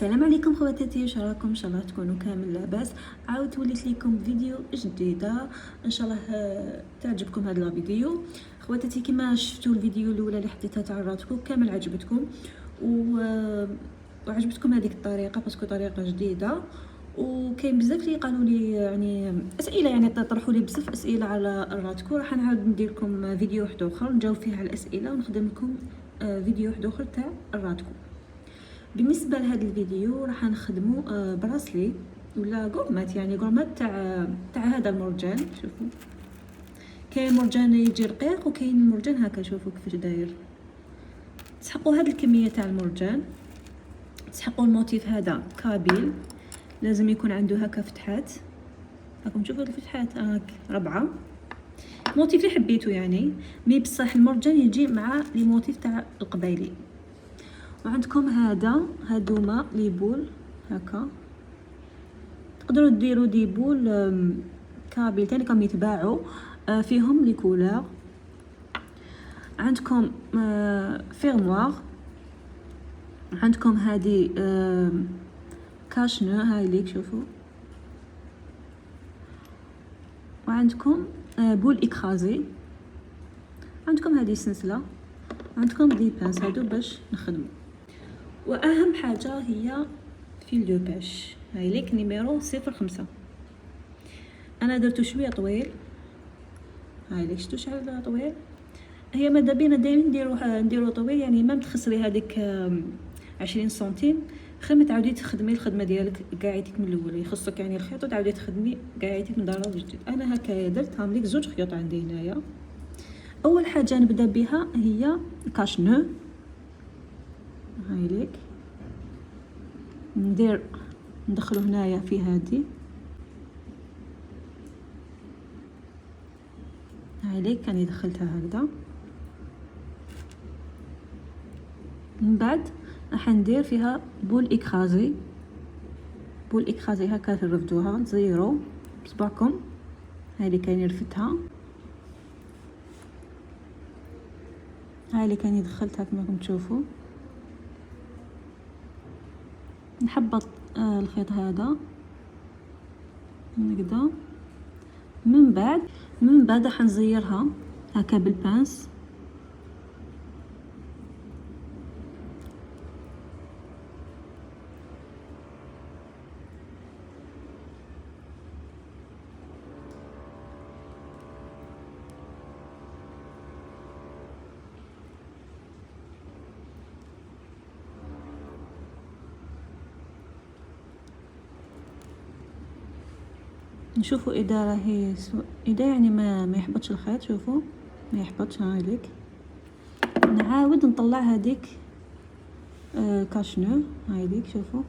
السلام عليكم خواتاتي، واش راكم؟ ان شاء الله تكونوا كامل لاباس. عاودت وليت لكم فيديو جديده ان شاء الله تعجبكم هذا الفيديو. خواتاتي كما شفتوا الفيديو الاولى اللي حطيتها تاع الراتكو كامل عجبتكم وعجبتكم هذيك الطريقه باسكو طريقه جديده. وكاين بزاف اللي قالوا لي يعني اسئله، يعني طرحوا لي بزاف اسئله على الراتكو. راح نعاود ندير لكم فيديو واحد اخر نجاوب فيه على الاسئله ونخدم لكم فيديو واحد اخر تاع الراتكو. بالنسبه لهذا الفيديو راح نخدموا براسلي ولا غورمات، يعني غورمات تاع هذا المرجان. شوفوا كاين مرجان يجي رقيق وكاين مرجان هكا، شوفوا كيفاش داير. تسحقوا هذه الكميه تاع المرجان، تسحقوا الموتيف هذا كابيل، لازم يكون عنده هكا فتحات. راكم تشوفوا الفتحات هاك 4 موتيف اللي حبيتو يعني، مي بصح المرجان يجي مع لي موتيف تاع القبايلي. وعندكم هادوما لي بول هكا، تقدروا ديروا دي بول كابيل تاني كم يتباعوا فيهم لي كولور. عندكم فيرموار، عندكم هذه كاشنو هاي ليك شوفوا، وعندكم بول اكرازي، عندكم هذه السلسله، عندكم دي بانس هادو باش نخدموا. واهم حاجه هي فيل دو باش، هاي ليك نيميرو 05. انا درتو شويه طويل، هاي ليك شفتوا شحال طويل. هي ماذا بينا دائما نديرو طويل، يعني ما تخسري هذيك 20 سنتيم، خير ما تعاودي تخدمي الخدمه ديالك قاعدتك من الاول. يخصك يعني الخيط وتعاودي تخدمي قاعدتك من دار جديد. انا هكايا درت هام ليك 2 خيوط عندي هنايا. اول حاجه نبدا بها هي كاشنو، هاي ليك ندخلو هنايا في هذه، هاي ليك راني دخلتها هكذا. من بعد راح ندير فيها بول اكرازي، بول اكرازي هكا ترفدوها تزيرو بصبعكم. هاي اللي كاني رفتها، هاي اللي كاني دخلتها كما راكم تشوفوا. نحبط الخيط هذا هكذا. من بعد راح نزيرها هكا بالبانس. نشوفوا اذا راهي اذا يعني ما يحبطش الخيط، شوفوا ما يحبطش. هاي ليك نعاود نطلع هذيك كاشنو، هاي ليك شوفوا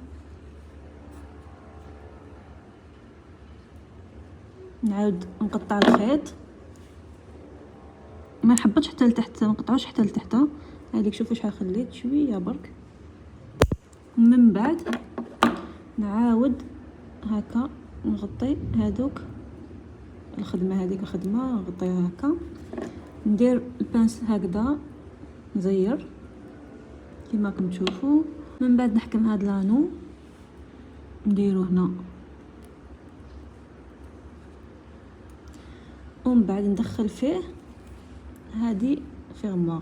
نعاود نقطع الخيط، ما نحبطش حتى لتحت، ما نقطعوش حتى لتحت. هاي ليك شوفوا شحال خليت شويه برك. من بعد نعاود هكا نغطي هذوك الخدمه، هذيك الخدمه نغطيها هكا، ندير البانس هكذا نزير كما راكم تشوفوا. من بعد نحكم هذا لانو نديرو هنا، ومن بعد ندخل فيه هذه فيرموار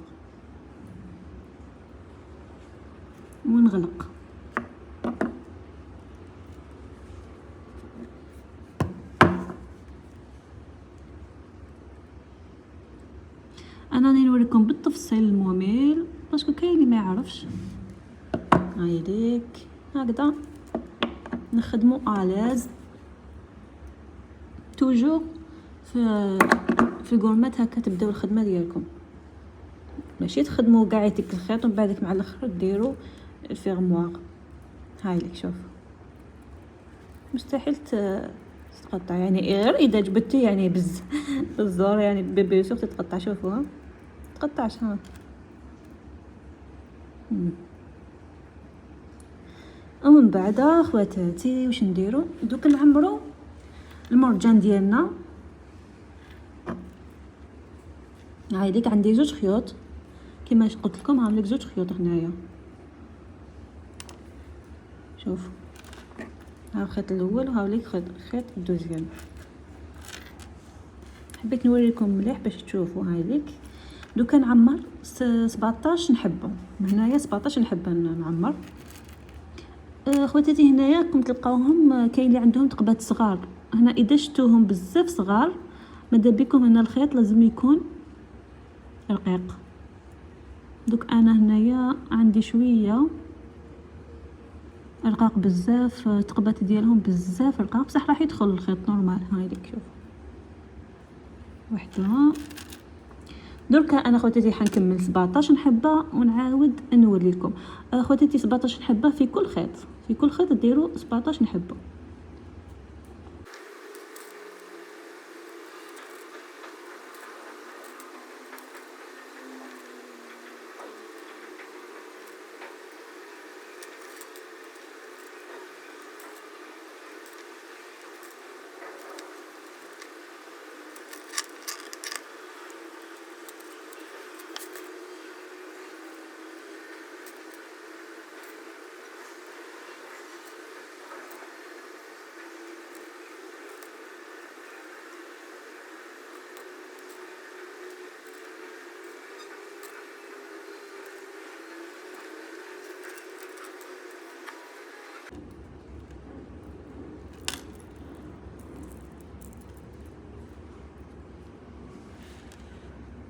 ونغلق. انا راني نوريكم بالتفصيل الممل باسكو كاين اللي ما يعرفش. هاي ليك هكذا نخدموا الاز توجور في الغورمات. هكا تبداو الخدمه ديالكم، ماشي تخدموا قاعدتك الخيط ومن بعدك مع الاخر ديروا الفيرموار. هاي ليك شوف مستحيل تقطع، يعني غير اذا جبدتي يعني بالزور يعني بيسوق تتقطع. شوفوها تقطعش. ها ومن بعد اخواتاتي واش نديرو؟ دوك نعمرو المرجان ديالنا. هاي ديك عندي 2 خيوط كما قلت لكم، عاملك 2 خيوط هنايا. شوفوا ها الخيط الاول وهاوليك خيط الدوزيام. حبيت نوريكم مليح باش تشوفوا. هايليك دوكا نعمر 17 نحبه من هنايا، 17 نحبه نعمر. خواتاتي هنايا راكم تلقاوهم كاين اللي عندهم تقبات صغار. هنا اذا شفتوهم بزاف صغار ماذا بكم هنا الخيط لازم يكون رقيق. دوك انا هنايا عندي شويه رقاق بزاف، تقبات ديالهم بزاف رقاق، بصح راح يدخل الخيط نورمال. هايليك شوف وحده. دركا انا خواتاتي حنكمل 17 حبه ونعاود نوري لكم. خواتاتي 17 حبه في كل خيط، في كل خيط ديروا 17 حبه.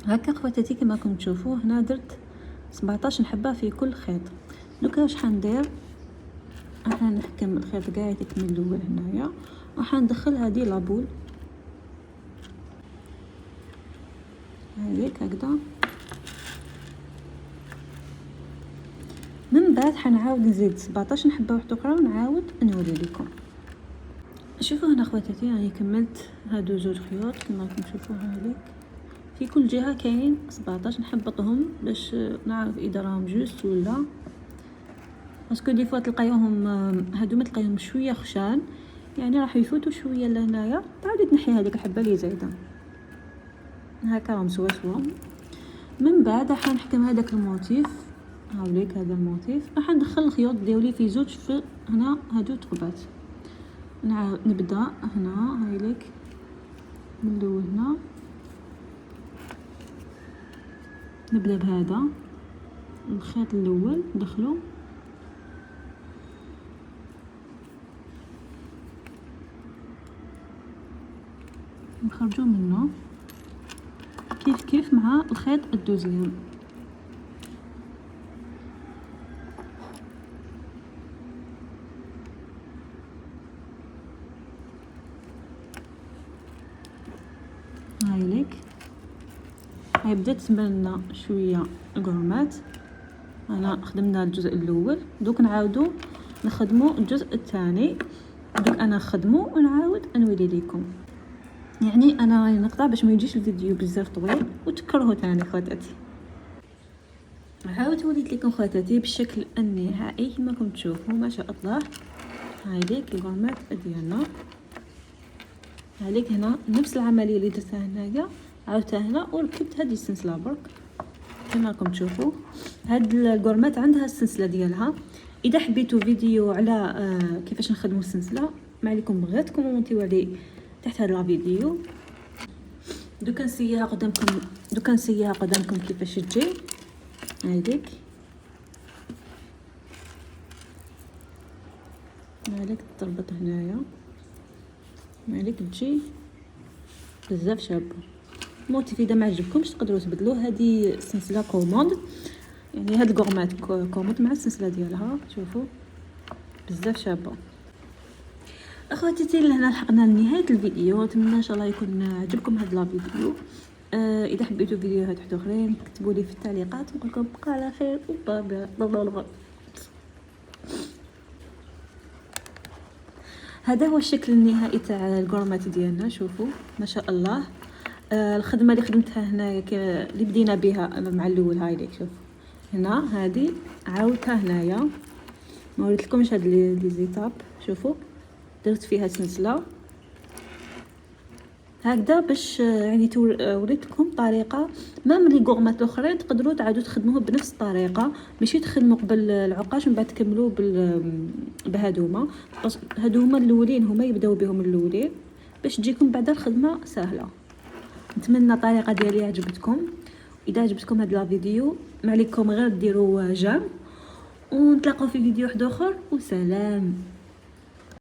هكا خواتاتي كما راكم تشوفوا هنا درت 17 حبه في كل خيط. دوكا واش حندير، راح نحكم الخيط كاع يتكمل الاول هنايا وحندخل هذه لابول هذيك هكذا. من بعد حنعاود نزيد 17 حبه واحده اخرى ونعاود نوري لكم. شوفوا هنا خواتاتي راني كملت هادو زوج خيوط كما راكم تشوفوا. هذيك في كل جهه كاين 17 نحبطهم باش نعرف اذا راهم جوست ولا، باسكو دي فوا تلقايوهم هادو ما تلقايهم شويه خشان، يعني راح يفوتوا شويه لهنايا. تعاودي تنحي هذيك الحبه اللي زايده هكا راهم سوا سوا. من بعد راح نحكم هذاك الموتيف. هاوليك هذا الموتيف راح ندخل الخيوط ديالي في زوج في هنا هادو تقبات. نبدا هنا هايليك من الاول هنا، نبدا بهذا الخيط الاول ندخلو نخرجو منه كيف مع الخيط الدوزيام. هايليك هاي بدات تبان لنا شويه القرمات. انا خدمنا الجزء الاول، دوك نعاودو نخدمو الجزء الثاني. دوك انا نخدمو ونعاود نوري لكم. يعني انا راني نقطع باش ما يجيش الفيديو بزاف طويل وتكرهوا ثاني خواتاتي. عاودت وليت لكم خواتاتي بالشكل النهائي كما راكم تشوفوا ما شاء الله. هايليك القرمات ديالنا. هايليك هنا نفس العمليه اللي درتها هنايا عاودتها هنا وركبت هذه السلسله برك كما راكم تشوفوا. هاد القرمات عندها السلسله ديالها. اذا حبيتوا فيديو على كيفاش نخدموا السلسله ما عليكم غير تكومونتيو لي تحت هذا الفيديو. دوكا نسيها قدامكم كيفاش تجي. هذيك مالك تربط هنايا، مالك تجي بزاف شابه. موتيف اذا ما عجبكمش تقدروا تبدلوه. هذه سلسله كوموند، يعني هاد الكورمات كوموند مع السلسله ديالها. شوفوا بزاف شابه. اخواتي لهنا لحقنا لنهايه الفيديو. نتمنى ان شاء الله يكون عجبكم هذا الفيديو. اذا حبيتوا فيديوهات واحده اخرين كتبوا لي في التعليقات. نقول لكم بقى على خير وبابا. هذا هو الشكل النهائي تاع الكورمات ديالنا. شوفوا ما شاء الله. الخدمه اللي خدمتها هنايا اللي بدينا بها مع الاول. هاي ليك شوف هنا هذه عاودتها هنايا. ما وريت لكمش هاد لي زيتاب. شوفوا درت فيها سلسله هكذا باش يعني وريت لكم طريقه مام لي غورمات الاخرين تقدروا تعادوا تخدموه بنفس الطريقه، ماشي تخدموا قبل العقاش من بعد تكملوا بهادوما. هادو هما الاولين، هما يبداو بهم الاولين باش تجيكم بعد الخدمه سهله. نتمنى الطريقه ديالي عجبتكم. اذا عجبتكم هذا الفيديو ما عليكم غير ديروا جيم، ونتلاقاو في فيديو واحد اخر، وسلام.